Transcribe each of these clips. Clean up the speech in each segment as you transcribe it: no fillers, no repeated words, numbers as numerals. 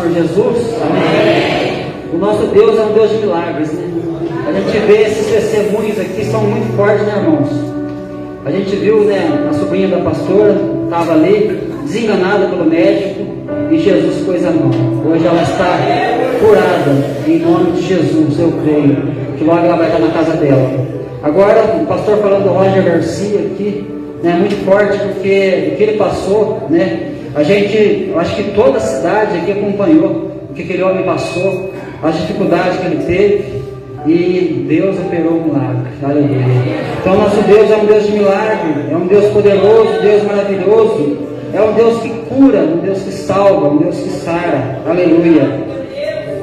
Senhor Jesus? Amém. O nosso Deus é um Deus de milagres, né? A gente vê esses testemunhos aqui, são muito fortes, né, irmãos? A gente viu, né, a sobrinha da pastora, estava ali, desenganada pelo médico, e Jesus pôs a mão. Hoje ela está curada, em nome de Jesus, eu creio, que logo ela vai estar na casa dela. Agora, o pastor falando do Roger Garcia aqui, né, muito forte, porque o que ele passou, né, eu acho que toda a cidade aqui acompanhou o que aquele homem passou, as dificuldades que ele teve, e Deus operou um milagre. Aleluia. Então nosso Deus é um Deus de milagre, é um Deus poderoso, Deus maravilhoso, é um Deus que cura, um Deus que salva, um Deus que sara. Aleluia.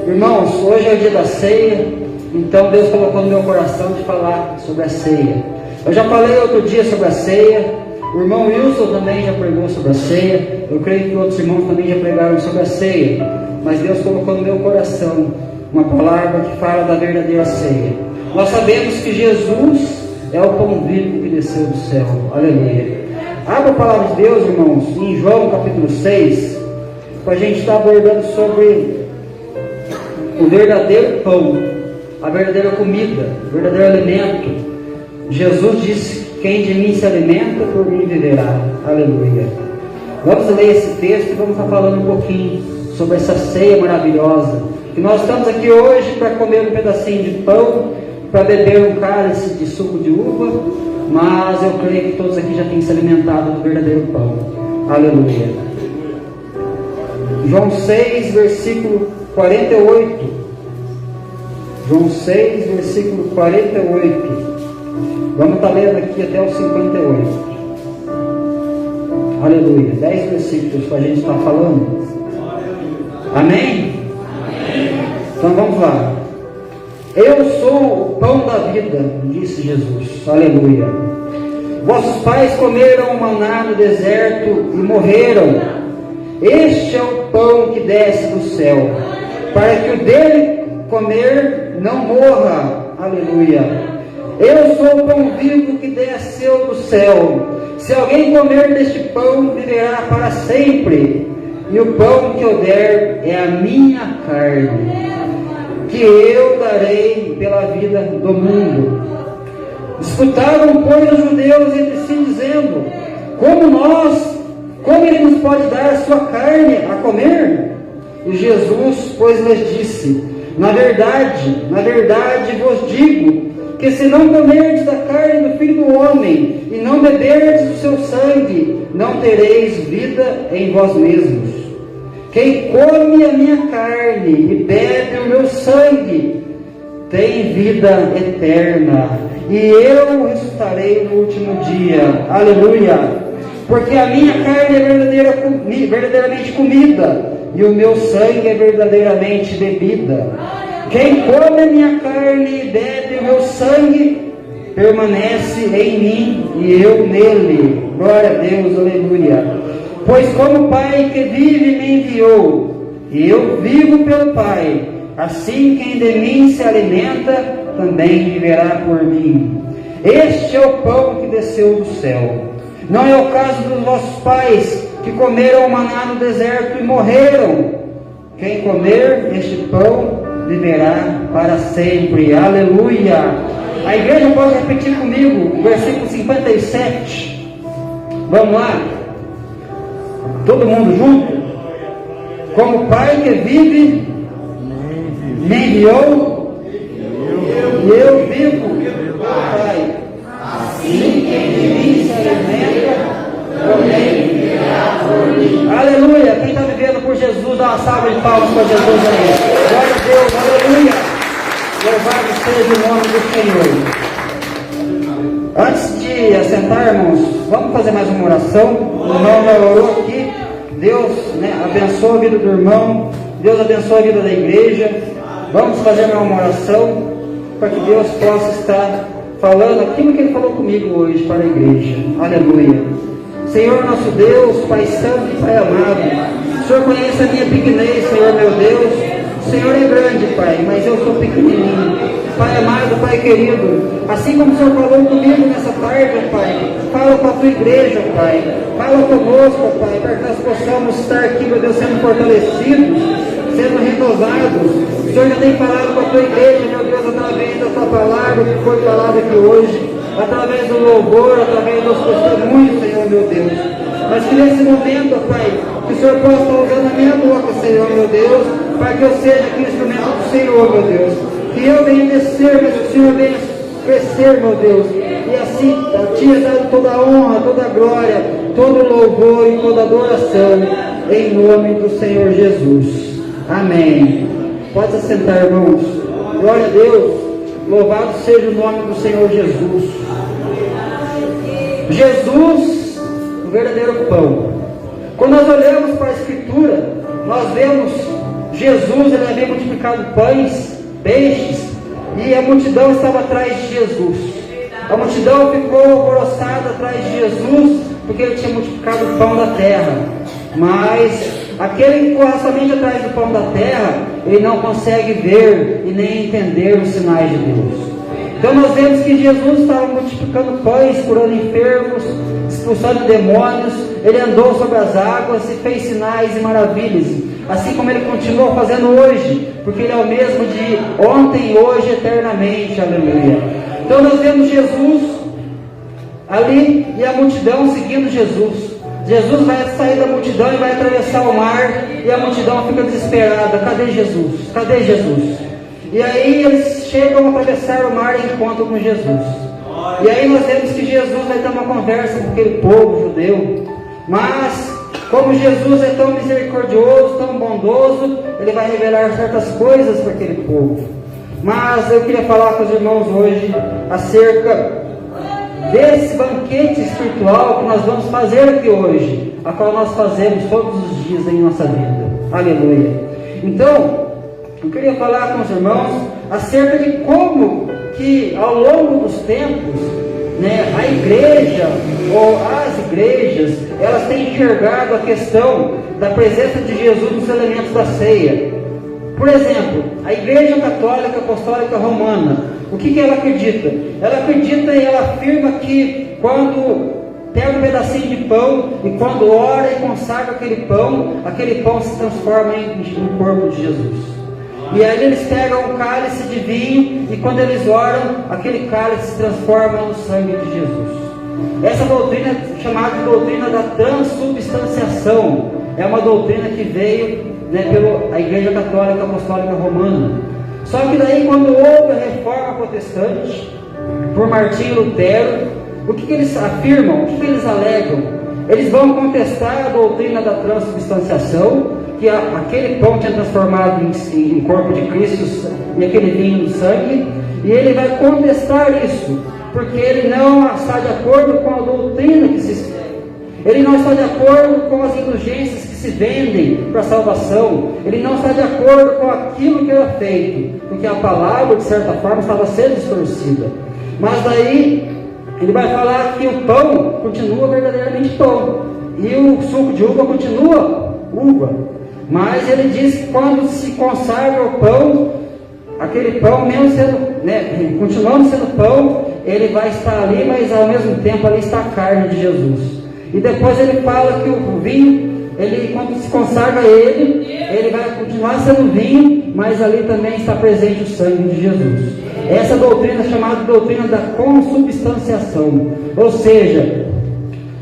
Irmãos, hoje é o dia da ceia, então Deus colocou no meu coração de falar sobre a ceia. Eu já falei outro dia sobre a ceia, o irmão Wilson também já pregou sobre a ceia, eu creio que outros irmãos também já pregaram sobre a ceia, mas Deus colocou no meu coração uma palavra que fala da verdadeira ceia. Nós sabemos que Jesus é o pão vivo que desceu do céu. Aleluia. Abra a palavra de Deus, irmãos, em João capítulo 6, para a gente estar abordando sobre o verdadeiro pão, a verdadeira comida, o verdadeiro alimento. Jesus disse: quem de mim se alimenta, por mim viverá. Aleluia. Vamos ler esse texto e vamos estar falando um pouquinho sobre essa ceia maravilhosa. Que nós estamos aqui hoje para comer um pedacinho de pão, para beber um cálice de suco de uva, mas eu creio que todos aqui já têm se alimentado do verdadeiro pão. Aleluia. João 6, versículo 48. João 6, versículo 48. Vamos estar lendo aqui até o 58. Aleluia. 10 versículos para a gente estar falando. Amém? Então vamos lá. Eu sou o pão da vida, disse Jesus. Aleluia. Vossos pais comeram o maná no deserto e morreram. Este é o pão que desce do céu, para que o dele comer não morra. Aleluia. Eu sou o pão vivo que desceu do céu. Se alguém comer deste pão, viverá para sempre. E o pão que eu der é a minha carne, que eu darei pela vida do mundo. Disputaram, pois, os judeus entre si, dizendo: como ele nos pode dar a sua carne a comer? E Jesus, pois, lhes disse: na verdade vos digo, que se não comerdes da carne do Filho do Homem, e não beberdes do seu sangue, não tereis vida em vós mesmos. Quem come a minha carne e bebe o meu sangue, tem vida eterna, e eu ressuscitarei no último dia. Aleluia. Porque a minha carne é verdadeiramente comida, e o meu sangue é verdadeiramente bebida. Quem come a minha carne e bebe o meu sangue, permanece em mim e eu nele. Glória a Deus, aleluia. Pois como o Pai que vive me enviou, e eu vivo pelo Pai, assim quem de mim se alimenta, também viverá por mim. Este é o pão que desceu do céu. Não é o caso dos vossos pais, que comeram o maná no deserto e morreram. Quem comer este pão, viverá para sempre. Aleluia. A igreja pode repetir comigo o versículo 57. Vamos lá. Todo mundo junto? Como o Pai que vive me enviou, e eu vivo pelo Pai. Assim quem de mim se alimenta, também viverá por mim. Aleluia. Quem está vivendo por Jesus, dá uma salva de palmas para Jesus aí. Glória a Deus, aleluia. Louvado seja o nome do Senhor. Antes de assentar, irmãos, vamos fazer mais uma oração. O irmão já orou aqui. Deus, abençoa a vida do irmão. Deus abençoa a vida da igreja. Vamos fazer uma oração para que Deus possa estar falando aquilo que Ele falou comigo hoje para a igreja. Aleluia. Senhor nosso Deus, Pai Santo e Pai amado, o Senhor conhece a minha pequenez, Senhor meu Deus. O Senhor é grande, Pai, mas eu sou pequenininho. Pai amado, Pai querido, assim como o Senhor falou comigo nessa tarde, Pai, fala com a Tua igreja, Pai. Fala conosco, Pai, para que nós possamos estar aqui, meu Deus, sendo fortalecidos, renovados. O Senhor já tem falado com a tua igreja, meu Deus, através da tua palavra que foi falada aqui hoje, através do louvor, através dos testemunhos, Senhor, meu Deus. Mas que nesse momento, Pai, que o Senhor possa estar usando a minha boca, Senhor, meu Deus, para que eu seja aqui instrumento do Senhor, meu Deus. Que eu venha descer, mas que o Senhor venha crescer, meu Deus. E assim, te é dado toda a honra, toda a glória, todo o louvor e toda a adoração, em nome do Senhor Jesus. Amém. Pode se assentar, irmãos. Glória a Deus. Louvado seja o nome do Senhor Jesus. Jesus, o verdadeiro pão. Quando nós olhamos para a Escritura, nós vemos Jesus, ele havia multiplicado pães, peixes, e a multidão estava atrás de Jesus. A multidão ficou alvoroçada atrás de Jesus, porque ele tinha multiplicado o pão da terra. Mas aquele que corre somente atrás do pão da terra, ele não consegue ver e nem entender os sinais de Deus. Então nós vemos que Jesus estava multiplicando pães, curando enfermos, expulsando demônios. Ele andou sobre as águas e fez sinais e maravilhas, assim como ele continua fazendo hoje, porque ele é o mesmo de ontem, hoje, eternamente. Aleluia. Então nós vemos Jesus ali e a multidão seguindo Jesus. Jesus vai sair da multidão e vai atravessar o mar, e a multidão fica desesperada. Cadê Jesus? Cadê Jesus? E aí eles chegam a atravessar o mar e encontram com Jesus. E aí nós vemos que Jesus vai ter uma conversa com aquele povo judeu. Mas, como Jesus é tão misericordioso, tão bondoso, ele vai revelar certas coisas para aquele povo. Mas eu queria falar com os irmãos hoje acerca desse banquete espiritual que nós vamos fazer aqui hoje, a qual nós fazemos todos os dias em nossa vida. Aleluia. Então, eu queria falar com os irmãos acerca de como que ao longo dos tempos, a igreja ou as igrejas, elas têm enxergado a questão da presença de Jesus nos elementos da ceia. Por exemplo, a Igreja Católica Apostólica Romana, o que ela acredita? Ela acredita e ela afirma que quando pega um pedacinho de pão e quando ora e consagra aquele pão se transforma no corpo de Jesus. E aí eles pegam um cálice de vinho e quando eles oram, aquele cálice se transforma no sangue de Jesus. Essa doutrina é chamada de doutrina da transubstanciação. É uma doutrina que veio pela Igreja Católica Apostólica Romana. Só que daí quando houve a reforma protestante, por Martinho Lutero, o que eles afirmam? O que eles alegam? Eles vão contestar a doutrina da transubstanciação, que aquele pão tinha transformado em corpo de Cristo e aquele vinho no sangue, e ele vai contestar isso, porque ele não está de acordo com a doutrina que se segue. Ele não está de acordo com as indulgências que se vendem para a salvação. Ele não está de acordo com aquilo que era feito, porque a palavra, de certa forma, estava sendo distorcida. Mas daí, ele vai falar que o pão continua verdadeiramente pão, e o suco de uva continua uva. Mas ele diz que quando se consagra o pão, aquele pão, mesmo sendo, continuando sendo pão, ele vai estar ali, mas ao mesmo tempo ali está a carne de Jesus. E depois ele fala que o vinho, quando se consagra ele vai continuar sendo vinho, mas ali também está presente o sangue de Jesus. Essa doutrina é chamada de doutrina da consubstanciação. Ou seja,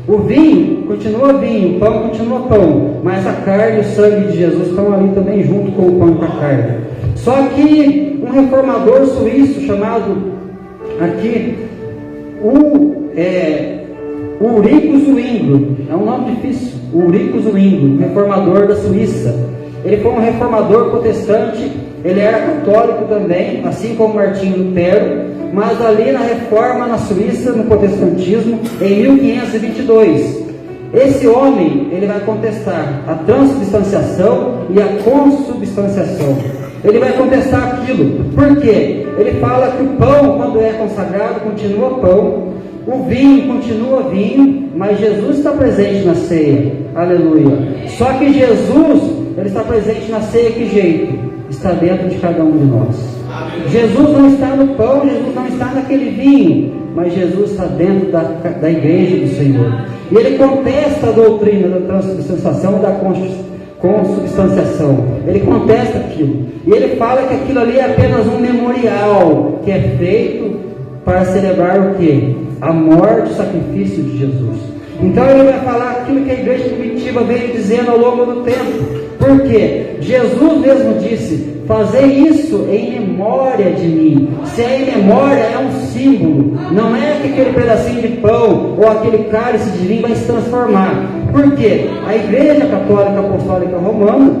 o vinho continua vinho, o pão continua pão, mas a carne e o sangue de Jesus estão ali também junto com o pão e com a carne. Só que um reformador suíço chamado aqui, Ulrico Zwingli, é um nome difícil, Ulrico Zwingli, reformador da Suíça. Ele foi um reformador protestante, ele era católico também, assim como Martinho Lutero, mas ali na reforma na Suíça, no protestantismo, em 1522. Esse homem, ele vai contestar a transubstanciação e a consubstanciação. Ele vai contestar aquilo. Por quê? Ele fala que o pão, quando é consagrado, continua pão, o vinho continua vinho, mas Jesus está presente na ceia. Aleluia. Só que Jesus, ele está presente na ceia, que jeito? Está dentro de cada um de nós. Jesus não está no pão, Jesus não está naquele vinho, mas Jesus está dentro da igreja do Senhor. E ele contesta a doutrina da transubstanciação e da consubstanciação. Ele contesta aquilo. E ele fala que aquilo ali é apenas um memorial que é feito para celebrar o quê? A morte e o sacrifício de Jesus. Então ele vai falar aquilo que a igreja primitiva veio dizendo ao longo do tempo. Por quê? Jesus mesmo disse: fazer isso em memória de mim. Se é em memória, é um símbolo. Não é que aquele pedacinho de pão ou aquele cálice de vinho vai se transformar. Por quê? A igreja católica apostólica romana,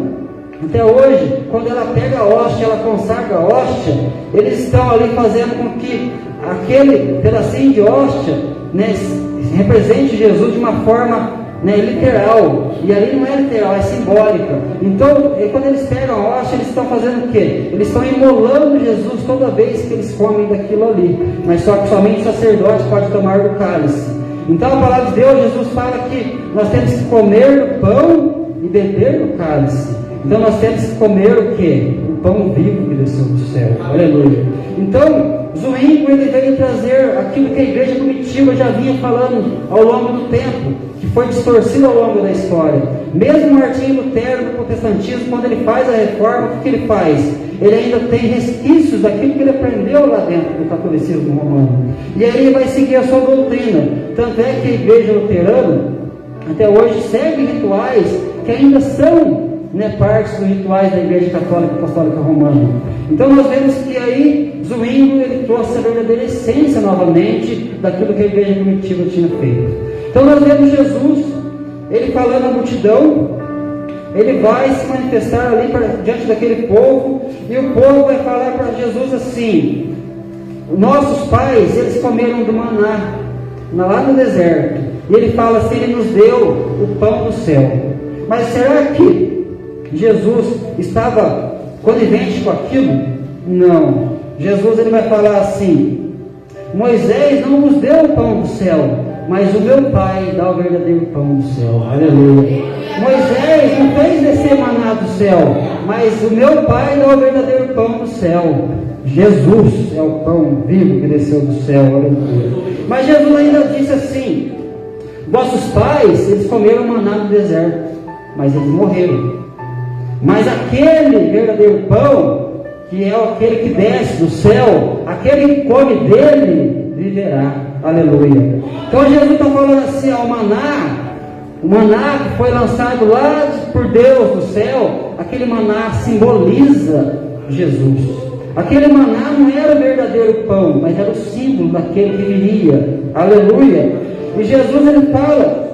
até hoje, quando ela pega a hóstia, ela consagra a hóstia, eles estão ali fazendo com que aquele pedacinho de hóstia, né, represente Jesus de uma forma, né, literal. E ali não é literal, é simbólica. Então, quando eles pegam a hóstia, eles estão fazendo o quê? Eles estão imolando Jesus toda vez que eles comem daquilo ali. Mas só que somente o sacerdote pode tomar do cálice. Então a palavra de Deus, Jesus fala que nós temos que comer do pão e beber do cálice. Então nós temos que comer o quê? O pão vivo que desceu do céu. Aleluia. Então, Zwinglio, ele veio trazer aquilo que a igreja primitiva já vinha falando ao longo do tempo, que foi distorcido ao longo da história. Mesmo Martinho Lutero do protestantismo, quando ele faz a reforma, o que ele faz? Ele ainda tem resquícios daquilo que ele aprendeu lá dentro do catolicismo romano. E aí ele vai seguir a sua doutrina. Tanto é que a igreja luterana, até hoje, segue rituais que ainda são, né, partes dos rituais da igreja católica apostólica romana. Então nós vemos que aí Zwinglio, ele trouxe a verdadeira essência novamente daquilo que a igreja primitiva tinha feito. Então nós vemos Jesus, ele falando à multidão, ele vai se manifestar ali diante daquele povo, e o povo vai falar para Jesus assim: nossos pais, eles comeram do maná lá no deserto, e ele fala assim: ele nos deu o pão do céu. Mas será que Jesus estava conivente com aquilo? Não. Jesus, ele vai falar assim: Moisés não nos deu o pão do céu, mas o meu Pai dá o verdadeiro pão do céu. Aleluia. Moisés não fez descer maná do céu, mas o meu Pai dá o verdadeiro pão do céu. Jesus é o pão vivo que desceu do céu. Aleluia. Mas Jesus ainda disse assim: vossos pais, eles comeram maná no deserto, mas eles morreram. Mas aquele verdadeiro pão, que é aquele que desce do céu, aquele que come dele, viverá. Aleluia. Então Jesus está falando assim: ó, o maná que foi lançado lá por Deus do céu, aquele maná simboliza Jesus. Aquele maná não era o verdadeiro pão, mas era o símbolo daquele que viria. Aleluia. E Jesus, ele fala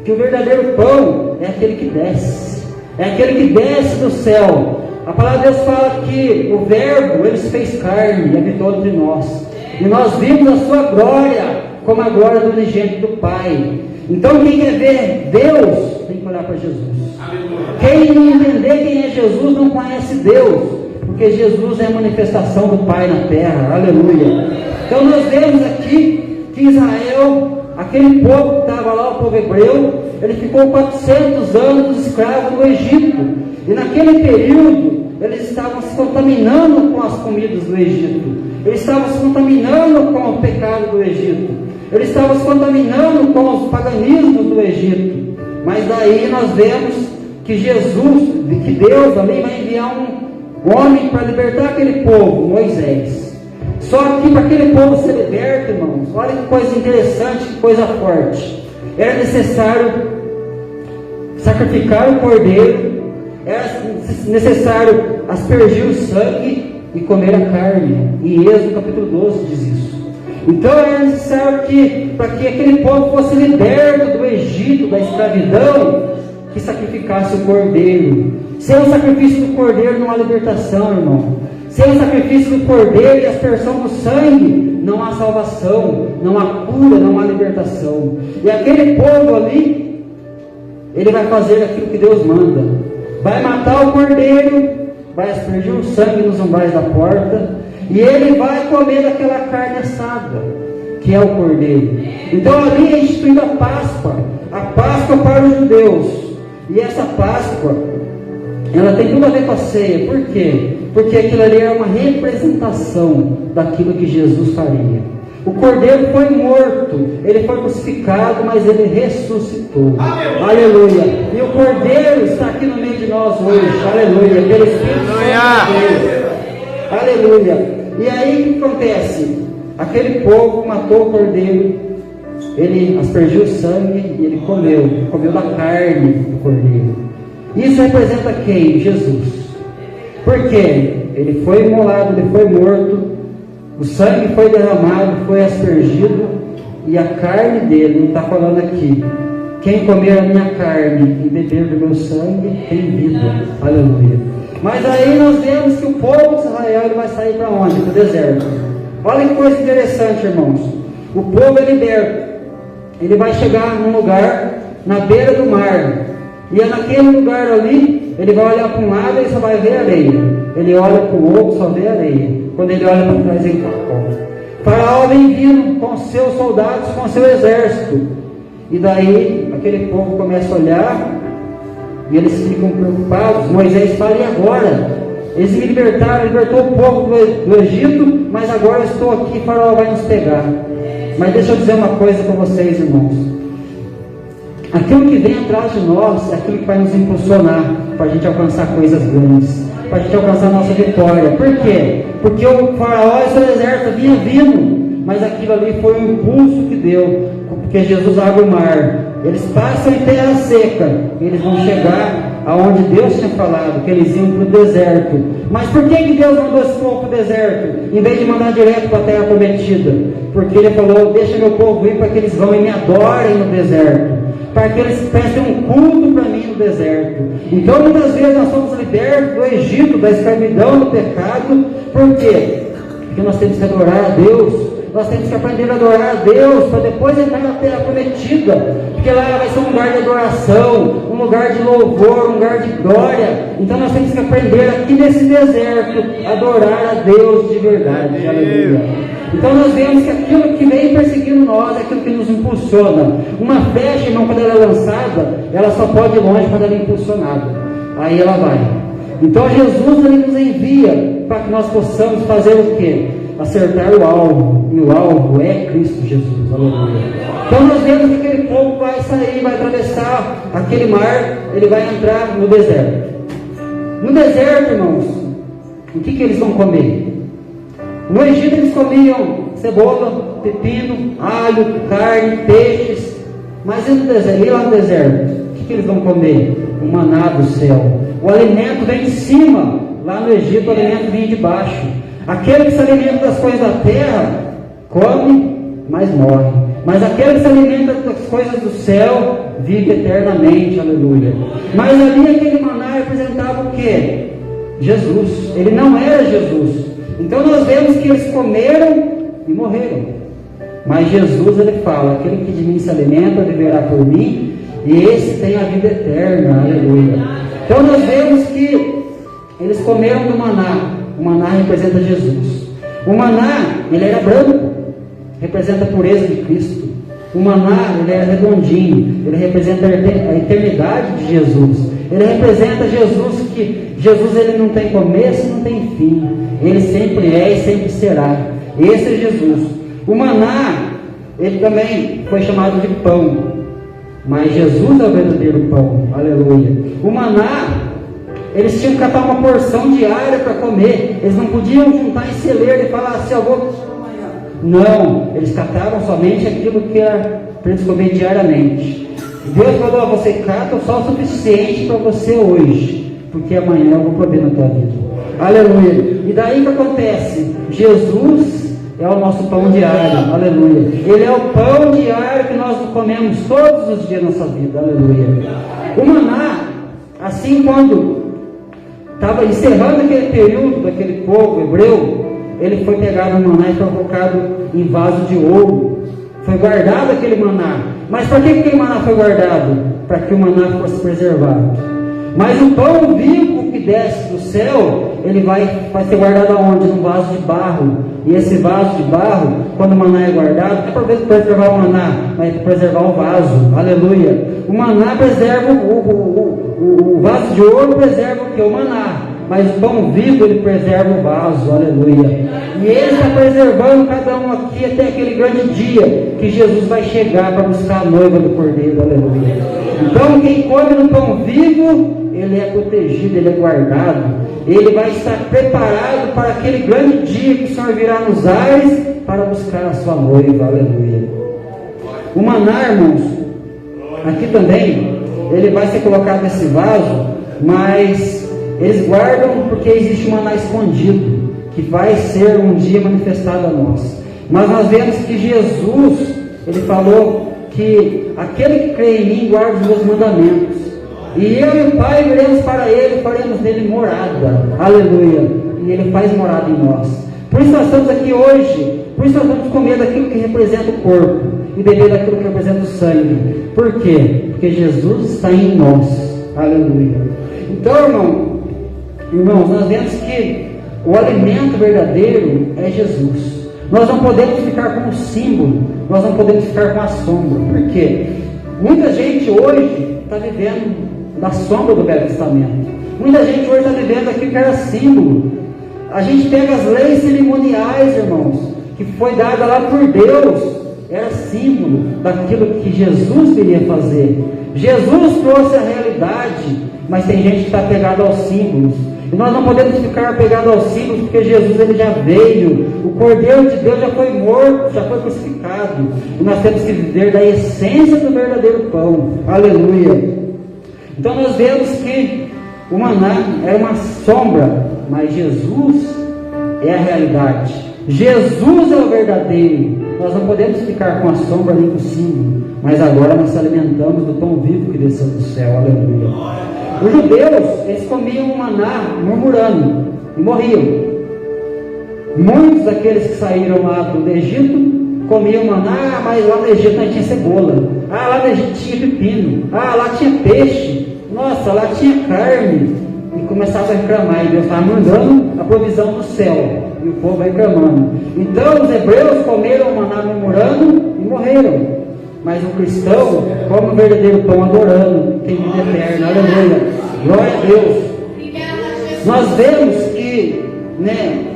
que o verdadeiro pão é aquele que desce. É aquele que desce do céu. A palavra de Deus fala que o verbo, ele se fez carne e habitou entre nós. E nós vimos a sua glória, como a glória do unigênito do Pai. Então quem quer ver Deus, tem que olhar para Jesus. Quem não entender quem é Jesus, não conhece Deus. Porque Jesus é a manifestação do Pai na terra. Aleluia. Então nós vemos aqui que Israel, aquele povo que estava lá, o povo hebreu, ele ficou 400 anos escravo no Egito. E naquele período, eles estavam se contaminando com as comidas do Egito. Eles estavam se contaminando com o pecado do Egito. Eles estavam se contaminando com os paganismos do Egito. Mas daí nós vemos que Jesus, que Deus ali vai enviar um homem para libertar aquele povo, Moisés. Só que para aquele povo ser liberto, irmãos, olha que coisa interessante, que coisa forte. Era necessário sacrificar o cordeiro, era necessário aspergir o sangue e comer a carne. E Êxodo capítulo 12 diz isso. Então era necessário que, para que aquele povo fosse liberto do Egito, da escravidão, que sacrificasse o cordeiro. Sem o sacrifício do cordeiro não há libertação, irmão. Sem o sacrifício do cordeiro e a aspersão do sangue, não há salvação, não há cura, não há libertação. E aquele povo ali, ele vai fazer aquilo que Deus manda. Vai matar o cordeiro, vai aspergir o sangue nos umbrais da porta, e ele vai comer daquela carne assada, que é o cordeiro. Então ali é instituída a Páscoa para os judeus. E essa Páscoa, ela tem tudo a ver com a ceia. Por quê? Porque aquilo ali é uma representação daquilo que Jesus faria. O Cordeiro foi morto, ele foi crucificado, mas ele ressuscitou. Aleluia. E o Cordeiro está aqui no meio de nós hoje. Aleluia. Pelo Espírito Santo de Deus. Aleluia. E aí o que acontece? Aquele povo matou o Cordeiro, ele aspergiu o sangue e ele comeu da carne do Cordeiro. Isso representa quem? Jesus. Por quê? Ele foi imolado, ele foi morto, o sangue foi derramado, foi aspergido, e a carne dele, ele está falando aqui, quem comer a minha carne e beber do meu sangue tem vida. Aleluia. Mas aí nós vemos que o povo de Israel ele vai sair para onde? Para o deserto. Olha que coisa interessante, irmãos. O povo é liberto, ele vai chegar num lugar na beira do mar, e é naquele lugar ali, ele vai olhar para um lado e só vai ver areia. Ele olha para o outro, só vê areia. Quando ele olha para trás, ele está. Faraó vem vindo com seus soldados, com seu exército. E daí, aquele povo começa a olhar, e eles ficam preocupados. Moisés fala, e agora? Eles me libertaram, libertou o povo do Egito, mas agora eu estou aqui, Faraó vai nos pegar. Mas deixa eu dizer uma coisa para vocês, irmãos. Aquilo que vem atrás de nós é aquilo que vai nos impulsionar para a gente alcançar coisas grandes, para a gente alcançar a nossa vitória. Por quê? Porque o Faraó e seu exército vinha vindo, mas aquilo ali foi um impulso que deu, porque Jesus abre o mar. Eles passam em terra seca, eles vão chegar aonde Deus tinha falado, que eles iam para o deserto. Mas por que Deus mandou esse povo para o deserto, em vez de mandar direto para a terra prometida? Porque Ele falou, deixa meu povo ir para que eles vão e me adorem no deserto, para que eles prestem um culto para mim no deserto. Então muitas vezes nós somos libertos do Egito, da escravidão, do pecado. Por quê? Porque nós temos que adorar a Deus. Nós temos que aprender a adorar a Deus, para depois entrar na terra prometida, porque lá vai ser um lugar de adoração, um lugar de louvor, um lugar de glória. Então nós temos que aprender aqui nesse deserto, adorar a Deus de verdade. Aleluia. Então nós vemos que aquilo que vem perseguindo nós é aquilo que nos impulsiona. Uma flecha, irmão, quando ela é lançada, ela só pode ir longe quando ela é impulsionada. Aí ela vai. Então Jesus ele nos envia para que nós possamos fazer o quê? Acertar o alvo, e o alvo é Cristo Jesus. Aleluia. Então nós vemos que aquele povo vai sair, vai atravessar aquele mar, ele vai entrar no deserto. No deserto, irmãos, o que eles vão comer? No Egito eles comiam cebola, pepino, alho, carne, peixes. Mas e lá no deserto? O que eles vão comer? O maná do céu. O alimento vem de cima. Lá no Egito o alimento vinha de baixo. Aquele que se alimenta das coisas da terra, come, mas morre. Mas aquele que se alimenta das coisas do céu, vive eternamente. Aleluia. Mas ali aquele maná representava o quê? Jesus. Ele não era Jesus. Então nós vemos que eles comeram e morreram. Mas Jesus ele fala, aquele que de mim se alimenta viverá por mim, e esse tem a vida eterna. Aleluia. Então nós vemos que eles comeram do maná. O maná representa Jesus. O maná, ele era branco, representa a pureza de Cristo. O maná, ele era redondinho, ele representa a eternidade de Jesus. Ele representa Jesus, que Jesus ele não tem começo e não tem fim. Ele sempre é e sempre será. Esse é Jesus. O maná, ele também foi chamado de pão. Mas Jesus é o verdadeiro pão. Aleluia. O maná, eles tinham que catar uma porção diária para comer. Eles não podiam juntar em celeiro e falar assim, eu vou amanhã. Não, eles catavam somente aquilo que era para eles comer diariamente. Deus falou, você cata só o suficiente para você hoje, porque amanhã eu vou prover na tua vida. Aleluia. E daí o que acontece? Jesus é o nosso pão diário. Aleluia. Ele é o pão diário que nós comemos todos os dias da nossa vida. Aleluia. O maná, assim quando estava encerrando aquele período daquele povo hebreu, ele foi pegado no maná e foi colocado em vaso de ouro. Foi guardado aquele maná. Mas para que aquele maná foi guardado? Para que o maná fosse preservado. Mas o pão vivo que desce do céu, ele vai ser guardado aonde? Num vaso de barro. E esse vaso de barro, quando o maná é guardado, não é para preservar o maná, mas é para preservar o vaso. Aleluia. O maná preserva, o vaso de ouro preserva o que? O maná. mas o pão vivo ele preserva o vaso, aleluia. E ele está preservando cada um aqui até aquele grande dia que Jesus vai chegar para buscar a noiva do Cordeiro, aleluia. Então quem come no pão vivo, ele é protegido, ele é guardado, ele vai estar preparado para aquele grande dia que o Senhor virá nos ares para buscar a sua noiva, aleluia. O maná, irmãos, aqui também, ele vai ser colocado nesse vaso, mas eles guardam porque existe um maná escondido, que vai ser um dia manifestado a nós. Mas nós vemos que Jesus, ele falou que aquele que crê em mim guarda os meus mandamentos. E eu e o Pai viremos para ele, faremos dele morada, aleluia. E ele faz morada em nós. Por isso nós estamos aqui hoje, por isso nós vamos comer daquilo que representa o corpo e beber daquilo que representa o sangue. Por quê? Porque Jesus está em nós, aleluia. Então, irmãos, nós vemos que o alimento verdadeiro é Jesus. Nós não podemos ficar com o símbolo, nós não podemos ficar com a sombra. Por quê? Muita gente hoje está vivendo da sombra do Velho Testamento. Muita gente hoje está vivendo aquilo que era símbolo. A gente pega as leis cerimoniais, irmãos, que foi dada lá por Deus, era símbolo daquilo que Jesus viria fazer. Jesus trouxe a realidade, mas tem gente que está pegada aos símbolos. E nós não podemos ficar apegados aos símbolos, porque Jesus ele já veio, o Cordeiro de Deus já foi morto, já foi crucificado. E nós temos que viver da essência do verdadeiro pão. Aleluia. Então nós vemos que o maná era uma sombra, mas Jesus é a realidade. Jesus é o verdadeiro. Nós não podemos ficar com a sombra nem com o símbolo, mas agora nós nos alimentamos do pão vivo que desceu do céu. Aleluia. Os judeus, eles comiam o maná murmurando e morriam. Muitos daqueles que saíram lá do Egito comiam maná, mas lá no Egito não tinha cebola. Lá no Egito tinha pepino. Lá tinha peixe. Nossa, lá tinha carne. E começava a reclamar. E Deus estava mandando a provisão do céu. E o povo vai reclamando. Então os hebreus comeram o maná murmurando e morreram. Mas o cristão come o verdadeiro pão adorando, tem vida eterna, aleluia, glória a Deus. Nós vemos que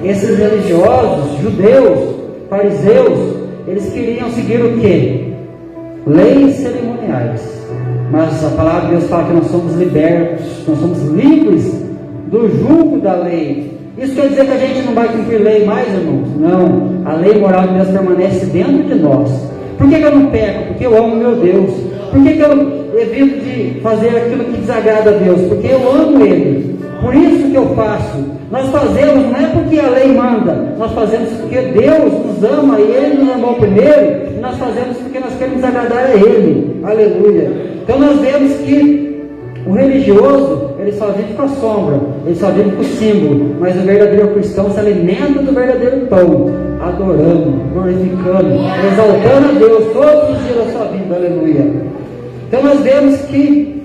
esses religiosos, judeus, fariseus, eles queriam seguir o quê? Leis cerimoniais. Mas a palavra de Deus fala que nós somos libertos, nós somos livres do jugo da lei. Isso quer dizer que a gente não vai cumprir lei mais, irmãos? Não, a lei moral de Deus permanece dentro de nós. Por que eu não peco? Porque eu amo meu Deus. Por que eu evito de fazer aquilo que desagrada a Deus? Porque eu amo Ele. Por isso que eu faço. Nós fazemos, não é porque a lei manda, nós fazemos porque Deus nos ama e Ele nos amou primeiro, e nós fazemos porque nós queremos agradar a Ele. Aleluia. Então nós vemos que o religioso, ele só vive com a sombra, ele só vive com o símbolo, mas o verdadeiro cristão se alimenta do verdadeiro pão, adorando, glorificando, exaltando a Deus todos os dias da sua vida, aleluia. Então nós vemos que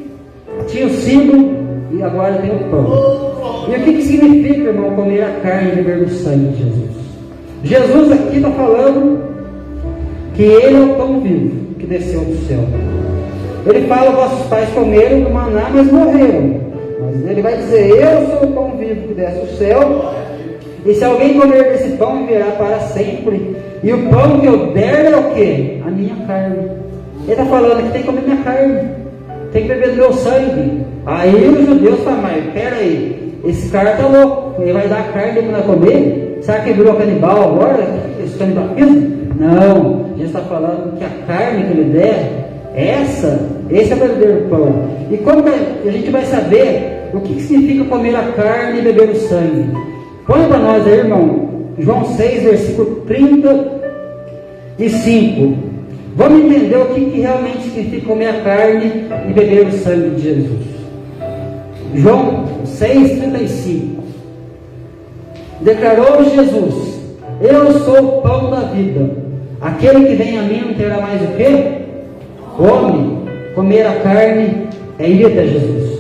tinha o símbolo e agora tem o pão. E o que significa, irmão, comer a carne e beber do sangue de Jesus? Jesus aqui está falando que Ele é o pão vivo que desceu do céu. Ele fala, vossos pais comeram do maná, mas morreram. Mas Ele vai dizer, eu sou o pão vivo que desce do céu, e se alguém comer desse pão, viverá para sempre. E o pão que eu der é o quê? A minha carne. Ele está falando que tem que comer minha carne, tem que beber do meu sangue. Aí os judeus falam, mas peraí, esse cara está louco, ele vai dar a carne para comer? Será que ele virou canibal agora? Esse canibalismo? Não, Jesus está falando que a carne que ele der, esse é o verdadeiro pão. E como que a gente vai saber o que significa comer a carne e beber o sangue? Põe para nós aí, irmão, João 6, versículo 35. Vamos entender o que realmente significa comer a carne e beber o sangue de Jesus. João 6, 35. Declarou Jesus, eu sou o pão da vida. Aquele que vem a mim não terá mais o quê? Fome. Comer a carne é ir até Jesus.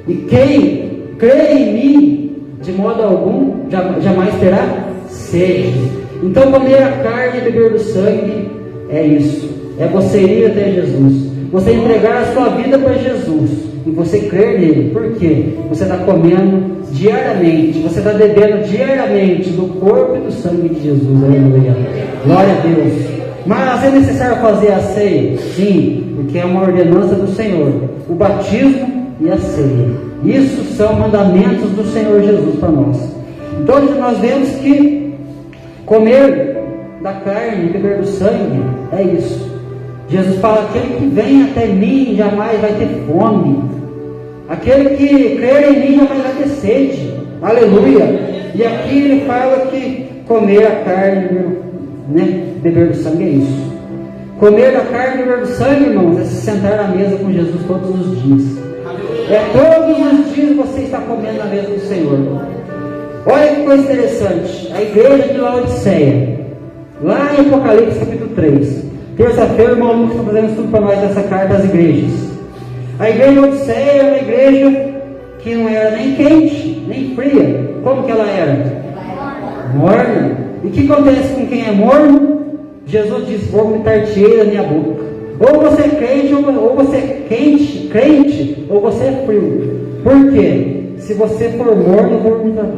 E quem crê em mim, de modo algum, jamais terá sede. Então comer a carne e beber do sangue é isso. É você ir até Jesus. Você entregar a sua vida para Jesus. e você crer nele. Por quê? Você está comendo diariamente, você está bebendo diariamente do corpo e do sangue de Jesus. Aleluia. Glória a Deus. Mas é necessário fazer a ceia? Sim, porque é uma ordenança do Senhor. O batismo e a ceia. Isso são mandamentos do Senhor Jesus para nós. Então nós vemos que comer da carne e beber do sangue é isso. Jesus fala: aquele que vem até mim jamais vai ter fome, aquele que crer em mim jamais vai ter sede. Aleluia. E aqui ele fala que comer a carne, né, beber do sangue é isso. Comer da carne e beber do sangue, irmãos, é se sentar na mesa com Jesus todos os dias. É todos os dias você está comendo na mesa do Senhor. Olha que coisa interessante. A igreja de Laodiceia, lá em Apocalipse capítulo 3. Terça-feira o irmão Lucas está fazendo estudo para nós dessa carta às igrejas. A igreja de Laodiceia era uma igreja que não era nem quente, nem fria. Como que ela era? Morna. E o que acontece com quem é morno? Jesus disse: vou vomitar-te-ei da minha boca. Ou você é crente, ou você é crente, ou você é frio. Por quê? Se você for morno,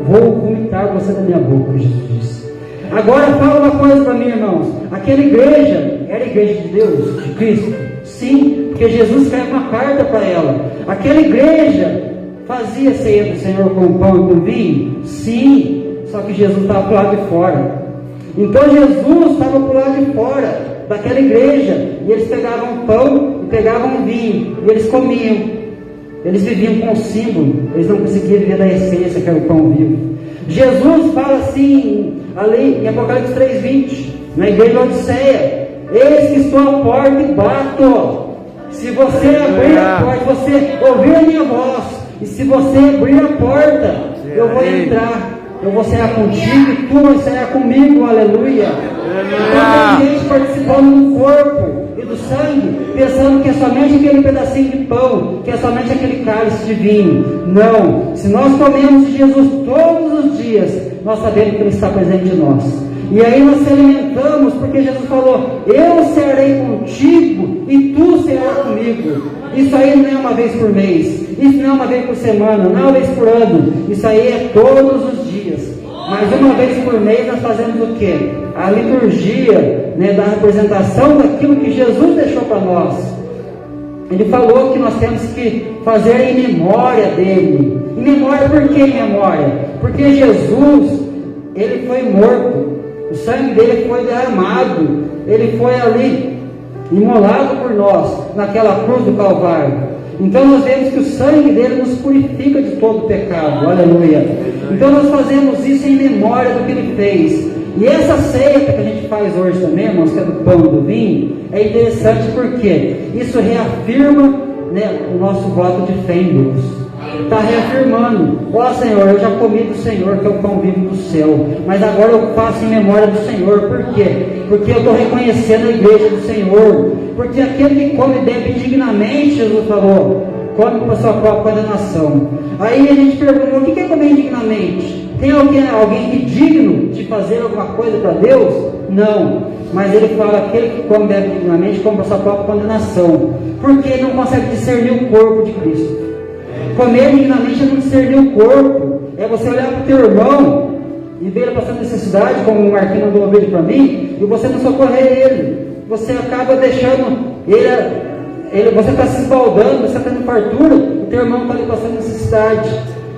vou vomitar você da minha boca, Jesus disse. Agora fala uma coisa para mim, irmãos. Aquela igreja era a igreja de Deus, de Cristo? Sim, porque Jesus escreve uma carta para ela. Aquela igreja fazia ceia do Senhor com pão e com vinho? Sim, só que Jesus estava para o lado de fora. Então Jesus estava para o lado de fora daquela igreja, e eles pegavam pão e pegavam vinho, e eles comiam. Eles viviam com o símbolo, eles não conseguiam viver da essência que era o pão vivo. Jesus fala assim, ali em Apocalipse 3:20, na igreja de Laodiceia: eis que estou à porta e bato. Se você abrir a porta, você ouvir a minha voz, e se você abrir a porta, eu vou entrar. Eu vou cear contigo e tu vais cear comigo. Aleluia. Então tem gente participando do corpo e do sangue, pensando que é somente aquele pedacinho de pão, que é somente aquele cálice de vinho. Não. Se nós comemos de Jesus todos os dias, nós sabemos que Ele está presente em nós. E aí nós se alimentamos, porque Jesus falou: eu cearei contigo e tu cearás comigo. Isso aí não é uma vez por mês, isso não é uma vez por semana, não é uma vez por ano, isso aí é todos os dias. Mas uma vez por mês nós fazemos o quê? A liturgia, né, da representação daquilo que Jesus deixou para nós. Ele falou que nós temos que fazer em memória dele. Em memória, por que em memória? Porque Jesus, ele foi morto, o sangue dele foi derramado, ele foi ali imolado por nós, naquela cruz do Calvário. Então nós vemos que o sangue dele nos purifica de todo pecado. Aleluia. Então nós fazemos isso em memória do que ele fez. E essa ceia que a gente faz hoje também, irmãos, que é do pão e do vinho, é interessante porque isso reafirma, né, o nosso voto de fé em Deus. Está reafirmando: ó Senhor, eu já comi do Senhor, que é o pão vivo do céu, mas agora eu faço em memória do Senhor. Por quê? Porque eu estou reconhecendo a igreja do Senhor. Porque aquele que come e bebe indignamente, Jesus falou, come para sua própria condenação. Aí a gente pergunta: o que é comer indignamente? Tem alguém que é digno de fazer alguma coisa para Deus? Não. Mas ele fala: aquele que come e bebe indignamente, come para sua própria condenação. Porque não consegue discernir o corpo de Cristo. Comer dignamente é não discernir o corpo, é você olhar para o teu irmão e ver ele passando necessidade, como o Marquinhos mandou um vídeo para mim, e você não socorrer ele. Você acaba deixando ele você está se esbaldando, você está tendo fartura, o teu irmão está ali passando necessidade.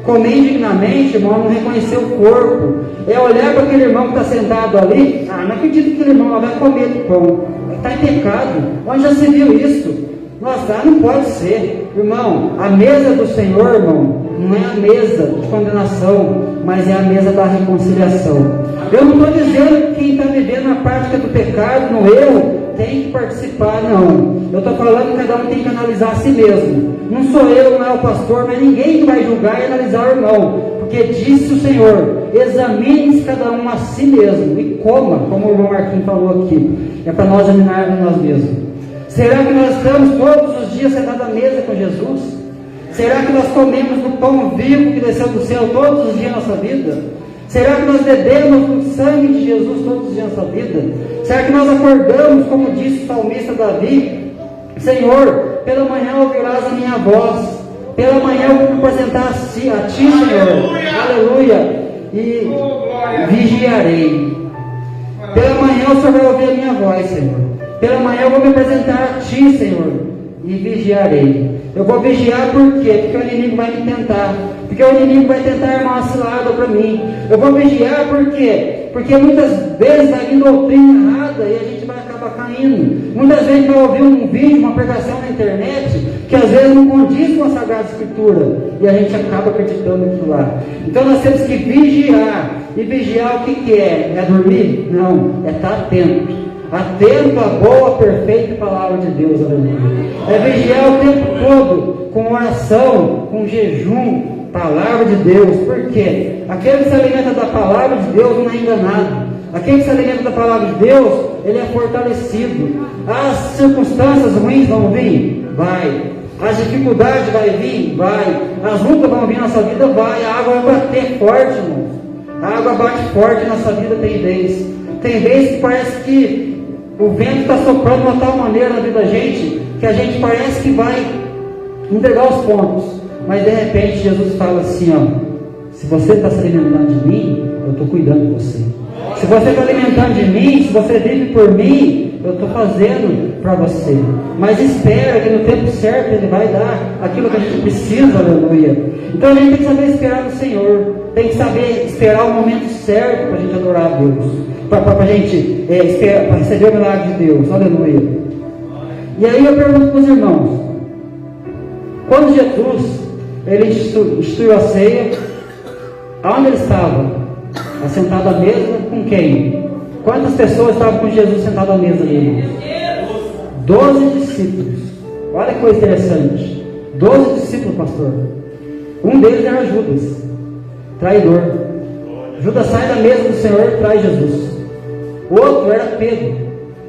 Comer indignamente, irmão, não reconhecer o corpo, é olhar para aquele irmão que está sentado ali: não acredito que aquele irmão vai comer do pão, está em pecado. Onde já se viu isso? Nossa, não pode ser. Irmão, a mesa do Senhor, irmão, não é a mesa de condenação, mas é a mesa da reconciliação. Eu não estou dizendo que quem está vivendo na prática do pecado, no erro, tem que participar, não. Eu estou falando que cada um tem que analisar a si mesmo. Não sou eu, não é o pastor, mas ninguém que vai julgar e analisar o irmão. Porque disse o Senhor: examine cada um a si mesmo e coma, como o irmão Marquinhos falou aqui. É para nós examinarmos nós mesmos. Será que nós estamos todos os dias sentados à mesa com Jesus? Será que nós comemos do pão vivo que desceu do céu todos os dias na nossa vida? Será que nós bebemos do sangue de Jesus todos os dias na nossa vida? Será que nós acordamos, como disse o salmista Davi: Senhor, pela manhã ouvirás a minha voz, Pela manhã eu vou me apresentar a Ti, Senhor. Aleluia. E vigiarei. Pela manhã o Senhor vai ouvir a minha voz, Senhor. Pela manhã eu vou me apresentar a Ti, Senhor. E vigiarei. Eu vou vigiar por quê? Porque o inimigo vai me tentar. Porque o inimigo vai tentar armar uma cilada para mim. Eu vou vigiar por quê? Porque muitas vezes vai vir doutrina errada e a gente vai acabar caindo. Muitas vezes vai ouvir um vídeo, uma pregação na internet, que às vezes não condiz com a Sagrada Escritura. E a gente acaba acreditando naquilo lá. Então nós temos que vigiar. E vigiar o que é? É dormir? Não, é estar atento. Atento à boa, perfeita palavra de Deus, aleluia. É vigiar o tempo todo, com oração, com jejum, palavra de Deus. Por quê? Aquele que se alimenta da palavra de Deus não é enganado. Aquele que se alimenta da palavra de Deus, ele é fortalecido. As circunstâncias ruins vão vir? Vai. As dificuldades vai vir? Vai. As lutas vão vir na nossa vida? Vai. A água vai bater forte, irmão. A água bate forte na nossa vida, tem vez. Tem vez que parece que o vento está soprando de uma tal maneira na vida da gente, que a gente parece que vai entregar os pontos. Mas de repente Jesus fala assim, ó: se você está se alimentando de mim, eu estou cuidando de você. Se você está alimentando de mim, se você vive por mim, eu estou fazendo para você. Mas espera que no tempo certo Ele vai dar aquilo que a gente precisa, aleluia. Então a gente tem que saber esperar no Senhor. Tem que saber esperar o momento certo para a gente adorar a Deus. Para a gente esperar, para receber o milagre de Deus, aleluia. E aí eu pergunto para os irmãos: quando Jesus ele instituiu a ceia, aonde ele estava? Assentado à mesa com quem? Quantas pessoas estavam com Jesus sentado à mesa ali? 12 discípulos. Olha que coisa interessante. 12 discípulos, pastor. Um deles era Judas, traidor. Judas sai da mesa do Senhor e traz Jesus. Outro era Pedro,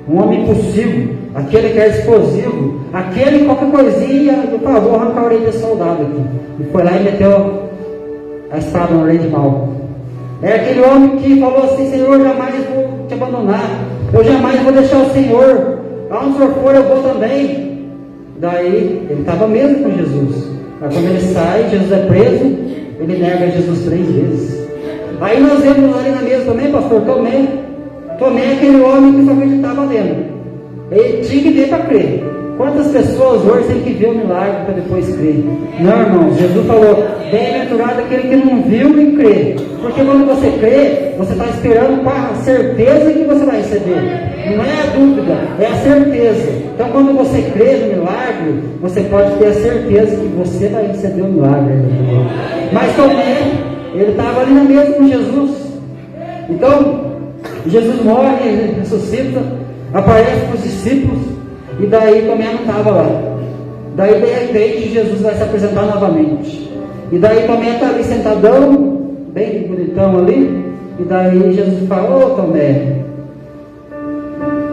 um homem impulsivo, aquele que era explosivo, aquele que qualquer coisinha, por favor, arrancar a orelha de soldado aqui. E foi lá e meteu a espada na orelha de Malco. É aquele homem que falou assim: Senhor, jamais vou te abandonar, eu jamais vou deixar o Senhor, aonde o Senhor for eu vou também. Daí ele estava mesmo com Jesus. Mas quando ele sai, Jesus é preso, ele nega Jesus 3 vezes. Aí nós vemos ali na mesa também, pastor Tomé é aquele homem que só acreditava lendo. Ele tinha que ver para crer. Quantas pessoas hoje têm que ver o milagre para depois crer? Não, irmãos, Jesus falou: bem-aventurado aquele que não viu e crê. Porque quando você crê, você está esperando com a certeza que você vai receber. Não é a dúvida, é a certeza. Então quando você crê no milagre, você pode ter a certeza que você vai receber o milagre. Mas Tomé, ele estava ali na mesa com Jesus. Então Jesus morre, ele ressuscita, aparece para os discípulos, e daí Tomé não estava lá. Daí de repente Jesus vai se apresentar novamente. E daí Tomé está ali sentadão, bem bonitão ali, e daí Jesus fala: ô Tomé,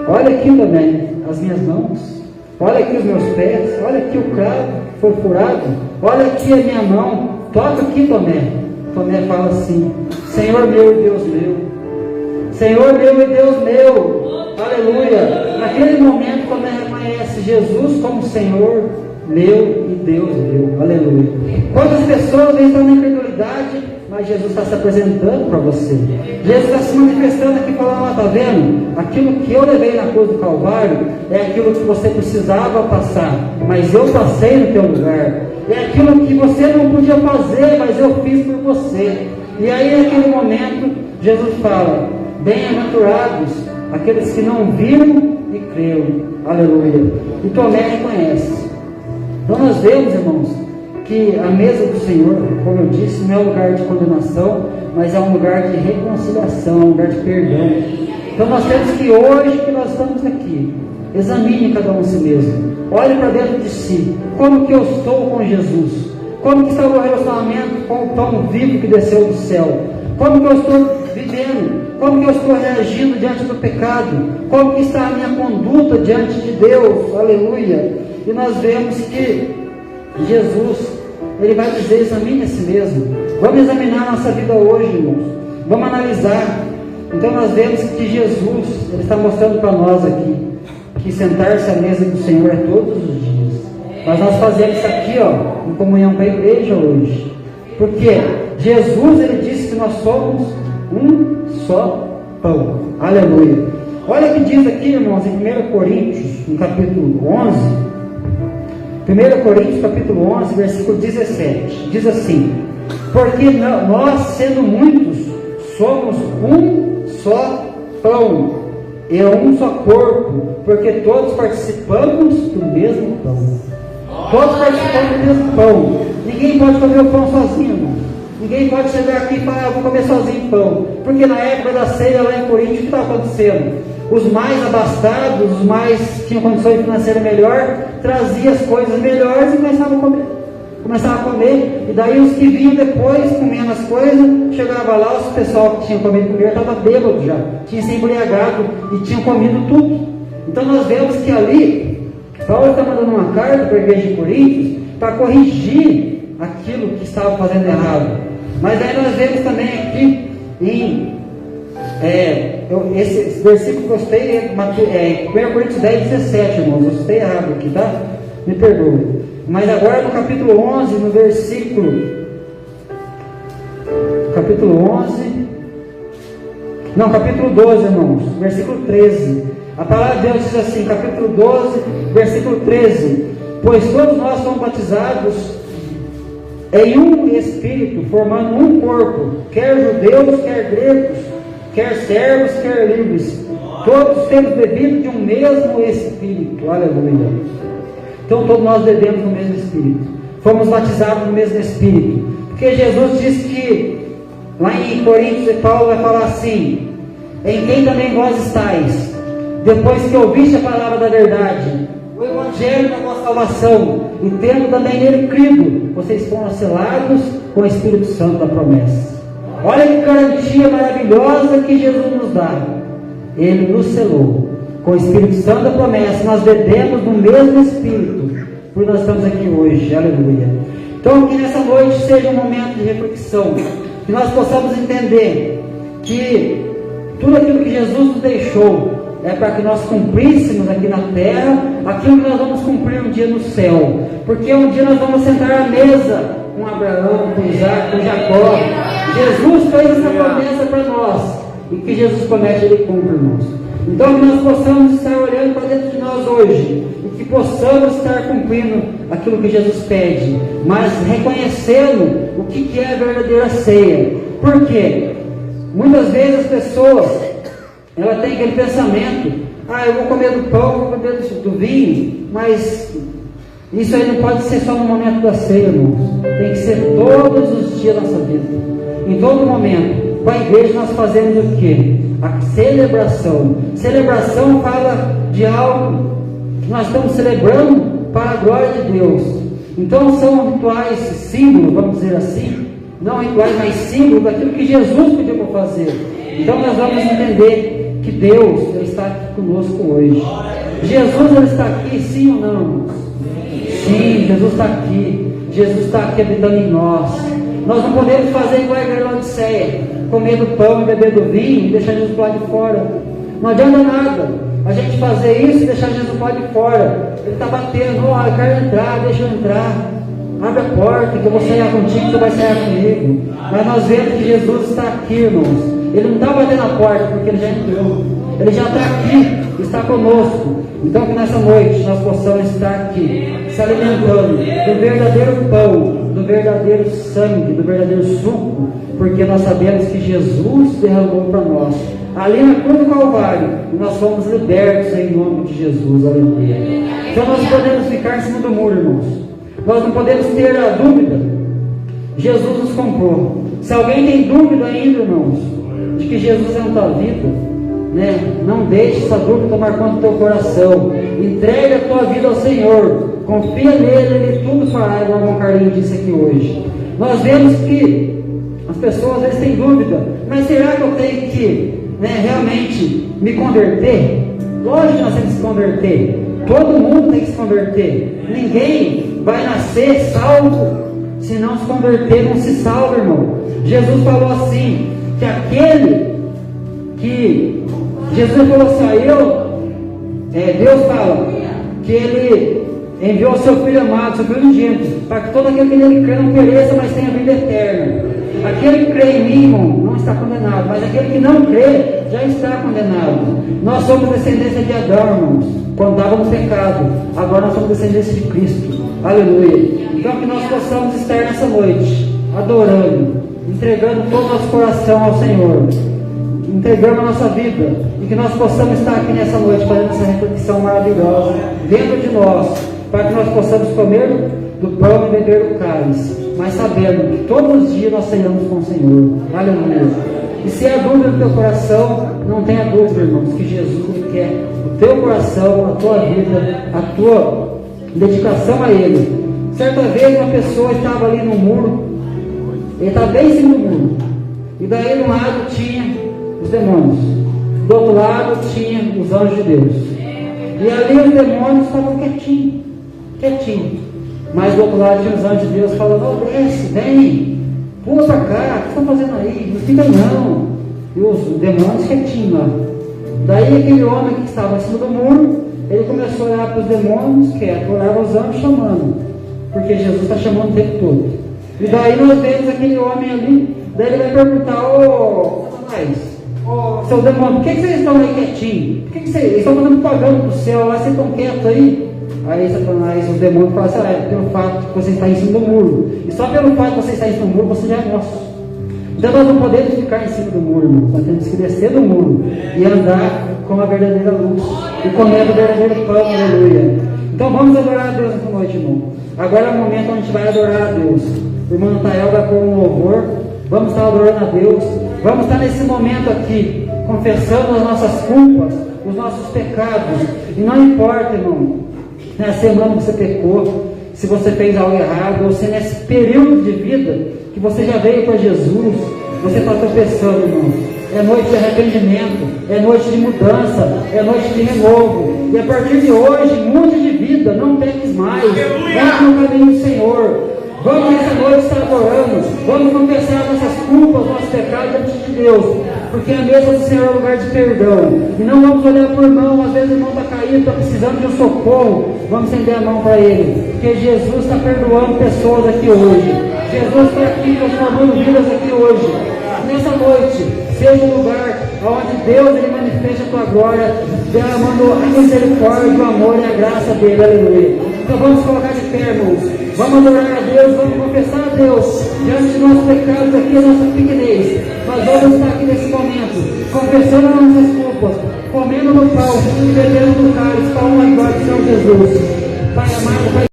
olha aqui, Tomé, as minhas mãos, olha aqui os meus pés, olha aqui o cravo que foi furado, olha aqui a minha mão, toca aqui, Tomé. Tomé fala assim: Senhor meu e Deus meu. Senhor meu e Deus meu, aleluia. Naquele momento, quando ele reconhece Jesus como Senhor meu e Deus meu, aleluia. Quantas pessoas estão na incredulidade, mas Jesus está se apresentando para você. Jesus está se manifestando aqui, falando: está vendo? Aquilo que eu levei na cruz do Calvário é aquilo que você precisava passar, mas eu passei no teu lugar. É aquilo que você não podia fazer, mas eu fiz por você. E aí, naquele momento, Jesus fala: bem-aventurados aqueles que não viram e creram, aleluia. E Tomé reconhece. Então nós vemos, irmãos, que a mesa do Senhor, como eu disse, não é um lugar de condenação, mas é um lugar de reconciliação, um lugar de perdão. Então nós temos que, hoje que nós estamos aqui, examine cada um a si mesmo, olhe para dentro de si, como que eu estou com Jesus, como que está o meu relacionamento com o pão vivo que desceu do céu, como que eu estou vivendo, como que eu estou reagindo diante do pecado, como que está a minha conduta diante de Deus, aleluia. E nós vemos que Jesus, ele vai dizer: examine a si mesmo. Vamos examinar a nossa vida hoje, irmãos, vamos analisar. Então nós vemos que Jesus, ele está mostrando para nós aqui, que sentar-se à mesa do Senhor é todos os dias. Mas nós fazemos isso aqui, ó, em comunhão com a igreja hoje. Porque Jesus, ele disse que nós somos um só pão. Aleluia. Olha o que diz aqui, irmãos, em 1 Coríntios, no capítulo 11. 1 Coríntios, capítulo 11, versículo 17. Diz assim: porque nós, sendo muitos, somos um só pão e um só corpo, porque todos participamos do mesmo pão. Todos participamos do mesmo pão. Ninguém pode comer o pão sozinho, irmão. Ninguém pode chegar aqui e falar, vou comer sozinho pão. Porque na época da ceia lá em Coríntios, o que estava acontecendo? Os mais abastados, os mais tinham condições financeiras melhor, traziam as coisas melhores e começavam a comer. E daí os que vinham depois, comendo as coisas, chegava lá, os pessoal que tinha comido primeiro estava bêbado já, tinha se embriagado e tinham comido tudo. Então nós vemos que ali, Paulo está mandando uma carta para a igreja de Coríntios para corrigir aquilo que estava fazendo errado. Mas aí nós vemos também aqui em esse versículo que eu citei é 1 Coríntios 10, 17, irmãos. Eu citei errado aqui, tá? Me perdoe. Mas agora no capítulo 11, no versículo. Capítulo 11. Não, capítulo 12, irmãos. Versículo 13. A palavra de Deus diz assim, capítulo 12, versículo 13: pois todos nós somos batizados em um Espírito, formando um corpo, quer judeus, quer gregos, quer servos, quer livres, todos temos bebido de um mesmo Espírito. Aleluia. Então todos nós bebemos no mesmo Espírito, fomos batizados no mesmo Espírito, porque Jesus disse que lá em Coríntios, Paulo vai falar assim: em quem também vós estáis, depois que ouviste a palavra da verdade, o Evangelho da vossa salvação, e tendo também nele crido, vocês foram selados com o Espírito Santo da promessa. Olha que garantia maravilhosa que Jesus nos dá. Ele nos selou com o Espírito Santo da promessa. Nós bebemos do mesmo Espírito, porque nós estamos aqui hoje. Aleluia. Então que nessa noite seja um momento de reflexão, que nós possamos entender que tudo aquilo que Jesus nos deixou é para que nós cumpríssemos aqui na terra aquilo que nós vamos cumprir um dia no céu. Porque um dia nós vamos sentar à mesa com Abraão, com Isaac, com Jacó. Jesus fez essa promessa para nós, e que Jesus promete, ele cumpre, irmãos. Então que nós possamos estar olhando para dentro de nós hoje, e que possamos estar cumprindo aquilo que Jesus pede, mas reconhecendo o que é a verdadeira ceia. Por quê? Muitas vezes as pessoas, ela tem aquele pensamento: eu vou comer do pão, vou comer do vinho, mas isso aí não pode ser só no momento da ceia, irmãos. Tem que ser todos os dias da nossa vida, em todo momento. Com a igreja nós fazemos o quê? A celebração. Celebração fala de algo que nós estamos celebrando para a glória de Deus. Então são rituais, símbolos, vamos dizer assim, não rituais, mas símbolos daquilo que Jesus pediu para fazer. Então nós vamos entender que Deus, ele está aqui conosco hoje. Jesus, ele está aqui, sim ou não, irmãos? Sim, Jesus está aqui. Jesus está aqui habitando em nós. Nós não podemos fazer igual a igreja de Laodiceia, comer do pão e beber do vinho e deixar Jesus do lado de fora. Não adianta nada a gente fazer isso e deixar Jesus do lado de fora. Ele está batendo: eu quero entrar, deixa eu entrar. Abre a porta que eu vou sair contigo, tu vai sair comigo. Mas nós vemos que Jesus está aqui, irmãos. Ele não está batendo a porta porque ele já entrou. Ele já está aqui, está conosco. Então que nessa noite nós possamos estar aqui, se alimentando do verdadeiro pão, do verdadeiro sangue, do verdadeiro suco, porque nós sabemos que Jesus derramou para nós ali na cruz do Calvário, e nós fomos libertos em nome de Jesus. Aleluia. Então nós podemos ficar em cima do muro, irmãos. Nós não podemos ter a dúvida. Jesus nos comprou. Se alguém tem dúvida ainda, irmãos, de que Jesus é a tua vida, não deixe essa dúvida tomar conta do teu coração. Entregue a tua vida ao Senhor, confia nele, ele tudo fará, igual o irmão Carlinhos disse aqui hoje. Nós vemos que as pessoas às vezes têm dúvida: mas será que eu tenho que realmente me converter? Lógico que nós temos que se converter. Todo mundo tem que se converter. Ninguém vai nascer salvo se não se converter, não se salva, irmão. Jesus falou assim, que aquele que Jesus falou assim: Deus fala que ele enviou o seu Filho amado, seu Filho unigênito, para que todo aquele que nele crê não pereça, mas tenha vida eterna. Aquele que crê em mim, irmão, não está condenado, mas aquele que não crê já está condenado. Nós somos descendência de Adão, irmãos, quando estávamos no pecado. Agora nós somos descendência de Cristo. Aleluia. Então que nós possamos estar nessa noite adorando, entregando todo o nosso coração ao Senhor, entregando a nossa vida, e que nós possamos estar aqui nessa noite fazendo essa reflexão maravilhosa dentro de nós, para que nós possamos comer do pão e beber do cálice, mas sabendo que todos os dias nós seremos com o Senhor. Aleluia. E se há dúvida no teu coração, não tenha dúvida, irmãos, que Jesus quer o teu coração, a tua vida, a tua dedicação a Ele. Certa vez uma pessoa estava ali no muro, ele estava bem em cima do muro, e daí de um lado tinha os demônios, do outro lado tinha os anjos de Deus, e ali os demônios estavam quietinhos, mas do outro lado tinha os anjos de Deus falando: oh, desce, vem, pula pra cá, o que estão fazendo aí? Não fica não. E os demônios quietinhos lá. Daí aquele homem que estava em cima do muro, ele começou a olhar para os demônios quieto, olhava os anjos chamando, porque Jesus está chamando o tempo todo. E daí nós vemos aquele homem ali, daí ele vai perguntar: ô Satanás, seu demônio, por que vocês estão aí quietinhos? Por que vocês estão mandando pagando pro céu lá, vocês estão quietos aí? Aí Satanás, os demônios falam assim: é pelo fato que você está em cima do muro, e só pelo fato que você está em cima do muro, você já é nosso. Então nós não podemos ficar em cima do muro, irmão. Nós temos que descer do muro e andar com a verdadeira luz e comer o verdadeiro pão. Aleluia. Então vamos adorar a Deus essa noite, irmão. Agora é o momento onde a gente vai adorar a Deus. O irmão Natael vai pôr um louvor. Vamos estar adorando a Deus. Vamos estar nesse momento aqui, confessando as nossas culpas, os nossos pecados. E não importa, irmão, na semana que você pecou, se você fez algo errado, ou se nesse período de vida que você já veio para Jesus, você está tropeçando, irmão. É noite de arrependimento, é noite de mudança, é noite de renovo. E a partir de hoje, mude de vida, não peques mais. Entre no caminho do Senhor. Vamos nessa noite estar adorando, vamos confessar nossas culpas, nossos pecados diante de Deus, porque a mesa do Senhor é lugar de perdão. E não vamos olhar para o irmão, às vezes o irmão está caído, está precisando de um socorro. Vamos estender a mão para ele, porque Jesus está perdoando pessoas aqui hoje. Jesus está aqui transformando vidas aqui hoje. Nessa noite, seja um lugar onde Deus ele manifesta a tua glória, derramando a misericórdia, o amor e a graça dele. Aleluia. Então vamos colocar de pé, irmãos. Vamos adorar a Deus, vamos confessar a Deus diante de nossos pecados aqui, a nossa pequenez. Nós vamos estar aqui nesse momento, confessando as nossas culpas, comendo no pão e bebendo no cálice, para a honra e glória do Senhor Jesus. Pai amado, Pai